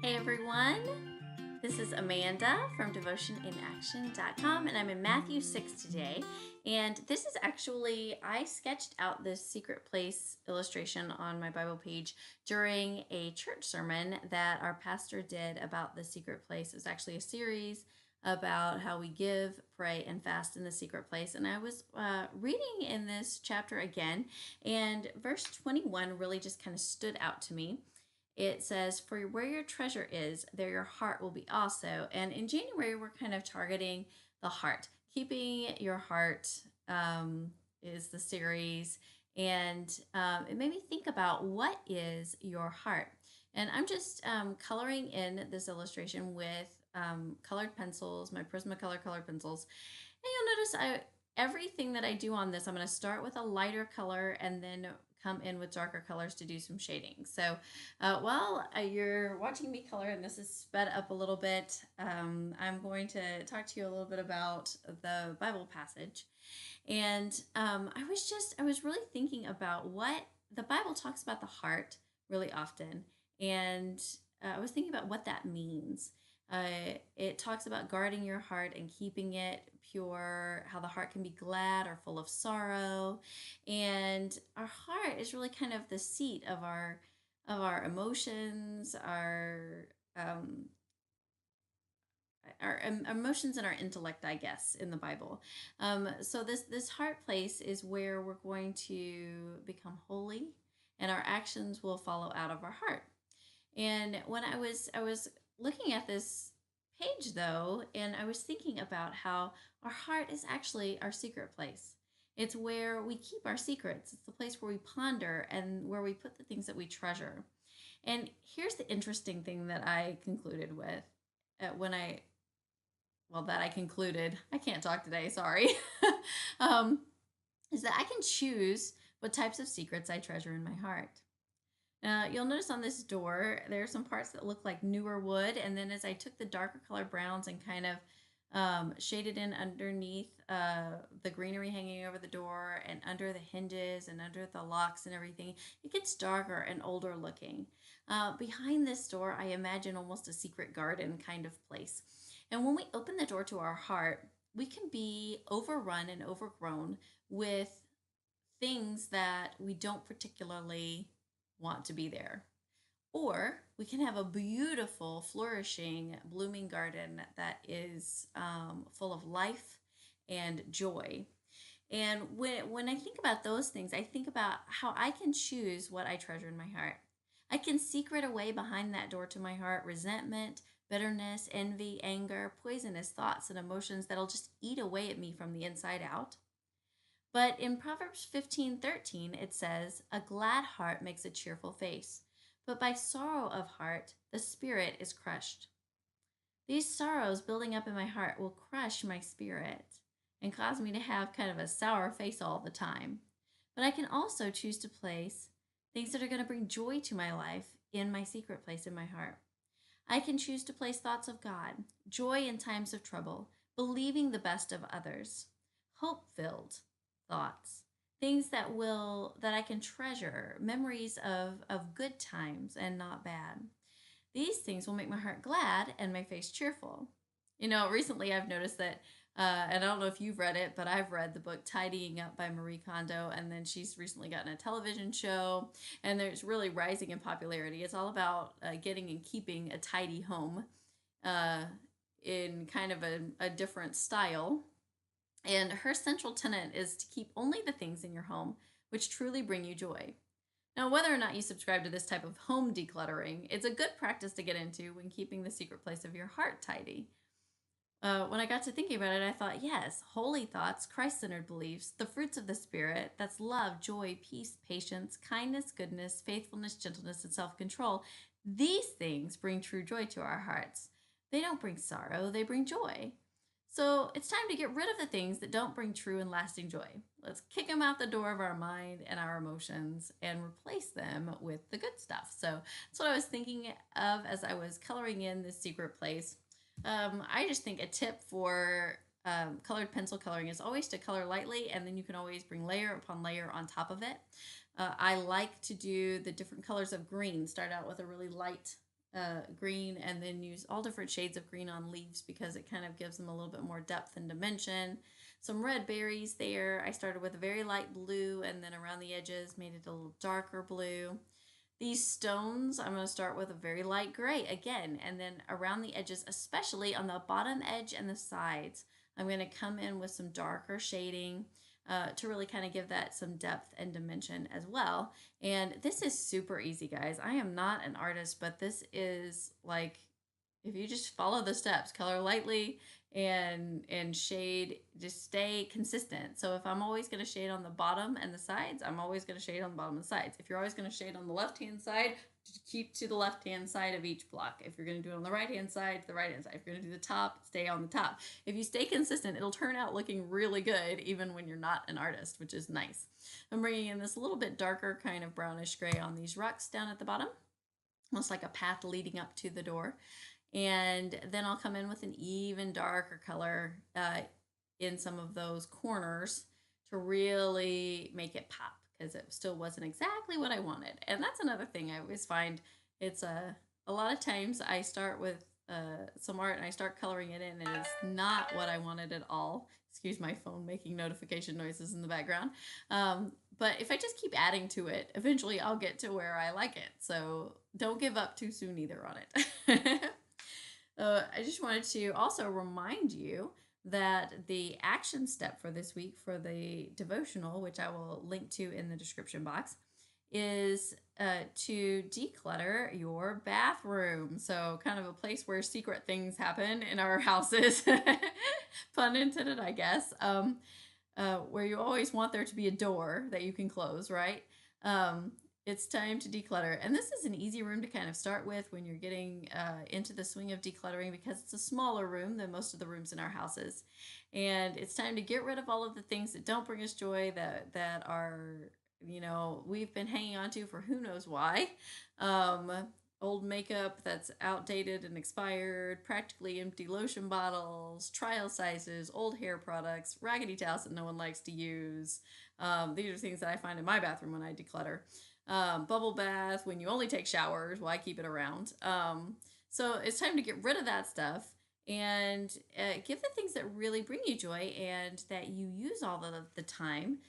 Hey everyone, this is Amanda from devotioninaction.com, and I'm in Matthew 6 today. And this is actually, I sketched out this secret place illustration on my Bible page during a church sermon that our pastor did about the secret place. It was actually a series about how we give, pray, and fast in the secret place. And I was reading in this chapter again, and verse 21 really just kind of stood out to me. It says, "For where your treasure is, there your heart will be also." And in January, we're kind of targeting the heart. Keeping your heart is the series. And it made me think about what is your heart. And I'm just coloring in this illustration with colored pencils, my Prismacolor colored pencils. And you'll notice everything that I do on this, I'm going to start with a lighter color and then come in with darker colors to do some shading. So while you're watching me color, and this is sped up a little bit, I'm going to talk to you a little bit about the Bible passage. And I was really thinking about what the Bible talks about the heart really often. And I was thinking about what that means. It talks about guarding your heart and keeping it pure, how the heart can be glad or full of sorrow. And our heart is really kind of the seat of our emotions, um, our emotions and our intellect, I guess, in the Bible. So this heart place is where we're going to become holy, and our actions will follow out of our heart. And when I was looking at this page though, and I was thinking about how our heart is actually our secret place. It's where we keep our secrets. It's the place where we ponder and where we put the things that we treasure. And here's the interesting thing that I concluded with when I well that I concluded. I can't talk today. Sorry. um, is that I can choose what types of secrets I treasure in my heart. You'll notice on this door, there are some parts that look like newer wood. And then as I took the darker color browns and kind of shaded in underneath the greenery hanging over the door and under the hinges and under the locks and everything, it gets darker and older looking. Behind this door, I imagine almost a secret garden kind of place. And when we open the door to our heart, we can be overrun and overgrown with things that we don't particularly want to be there. Or we can have a beautiful, flourishing, blooming garden that is full of life and joy. And when I think about those things, I think about how I can choose what I treasure in my heart. I can secret away behind that door to my heart resentment, bitterness, envy, anger, poisonous thoughts, and emotions that'll just eat away at me from the inside out. But in Proverbs 15:13, it says, "A glad heart makes a cheerful face, but by sorrow of heart, the spirit is crushed." These sorrows building up in my heart will crush my spirit and cause me to have kind of a sour face all the time. But I can also choose to place things that are going to bring joy to my life in my secret place in my heart. I can choose to place thoughts of God, joy in times of trouble, believing the best of others, hope-filled thoughts, things that I can treasure, memories of good times and not bad. These things will make my heart glad and my face cheerful. Recently I've noticed that, and I don't know if you've read it, but I've read the book Tidying Up by Marie Kondo, and then she's recently gotten a television show, and there's really rising in popularity. It's all about getting and keeping a tidy home uh, in kind of a different style. And her central tenet is to keep only the things in your home which truly bring you joy. Now, whether or not you subscribe to this type of home decluttering, it's a good practice to get into when keeping the secret place of your heart tidy. When I got to thinking about it, I thought, yes, holy thoughts, Christ centered beliefs, the fruits of the Spirit that's love, joy, peace, patience, kindness, goodness, faithfulness, gentleness, and self control. These things bring true joy to our hearts. They don't bring sorrow, they bring joy. So it's time to get rid of the things that don't bring true and lasting joy. Let's kick them out the door of our mind and our emotions and replace them with the good stuff. So that's what I was thinking of as I was coloring in this secret place. I just think a tip for colored pencil coloring is always to color lightly, and then you can always bring layer upon layer on top of it. I like to do the different colors of green. Start out with a really light green, and then use all different shades of green on leaves because it kind of gives them a little bit more depth and dimension. Some red berries there. I started with a very light blue, and then around the edges made it a little darker blue. These stones, I'm going to start with a very light gray again, and then around the edges, especially on the bottom edge and the sides, I'm going to come in with some darker shading to really kind of give that some depth and dimension as well. And this is super easy, guys. I am not an artist, but this is like, if you just follow the steps, color lightly and shade, just stay consistent. So if I'm always going to shade on the bottom and the sides, I'm always going to shade on the bottom and the sides. If you're always going to shade on the left hand side, just keep to the left hand side of each block. If you're going to do it on the right hand side, to the right hand side. If you're going to do the top, stay on the top. If you stay consistent, it'll turn out looking really good even when you're not an artist, which is nice. I'm bringing in this little bit darker kind of brownish gray on these rocks down at the bottom, almost like a path leading up to the door. And then I'll come in with an even darker color in some of those corners to really make it pop, because it still wasn't exactly what I wanted. And that's another thing I always find. It's a lot of times I start with some art and I start coloring it in, and it's not what I wanted at all. Excuse my phone making notification noises in the background. But if I just keep adding to it, eventually I'll get to where I like it. So don't give up too soon either on it. I just wanted to also remind you that the action step for this week for the devotional, which I will link to in the description box, is to declutter your bathroom. So, kind of a place where secret things happen in our houses, pun intended, I guess, where you always want there to be a door that you can close, right? It's time to declutter. And this is an easy room to kind of start with when you're getting into the swing of decluttering, because it's a smaller room than most of the rooms in our houses. And it's time to get rid of all of the things that don't bring us joy, that are, we've been hanging on to for who knows why. Um, Old makeup that's outdated and expired, practically empty lotion bottles, trial sizes, old hair products, raggedy towels that no one likes to use. These are things that I find in my bathroom when I declutter. Bubble bath, when you only take showers, why keep it around? So it's time to get rid of that stuff and give the things that really bring you joy and that you use all the time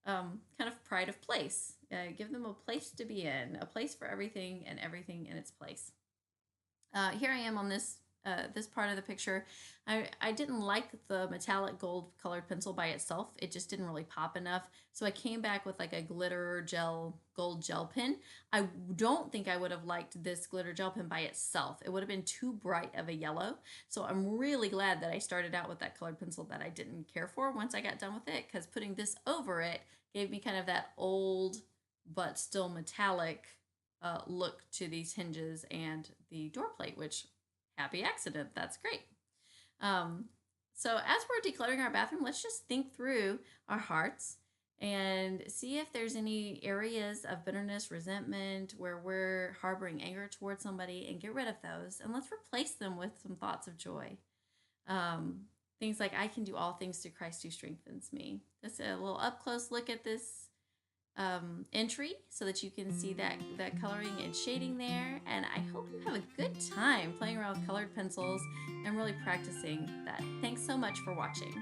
kind of pride of place. Give them a place to be in, a place for everything and everything in its place. Here I am on this part of the picture. I didn't like the metallic gold colored pencil by itself. It just didn't really pop enough. So I came back with like a glitter gold gel pen. I don't think I would have liked this glitter gel pen by itself. It would have been too bright of a yellow. So I'm really glad that I started out with that colored pencil that I didn't care for once I got done with it, because putting this over it gave me kind of that old but still metallic look to these hinges and the door plate, which, happy accident, that's great. So as we're decluttering our bathroom, let's just think through our hearts and see if there's any areas of bitterness, resentment, where we're harboring anger towards somebody, and get rid of those. And let's replace them with some thoughts of joy. Things like, I can do all things through Christ who strengthens me. Just a little up close look at this entry so that you can see that coloring and shading there. And I hope you have a good time playing around with colored pencils and really practicing that. Thanks so much for watching.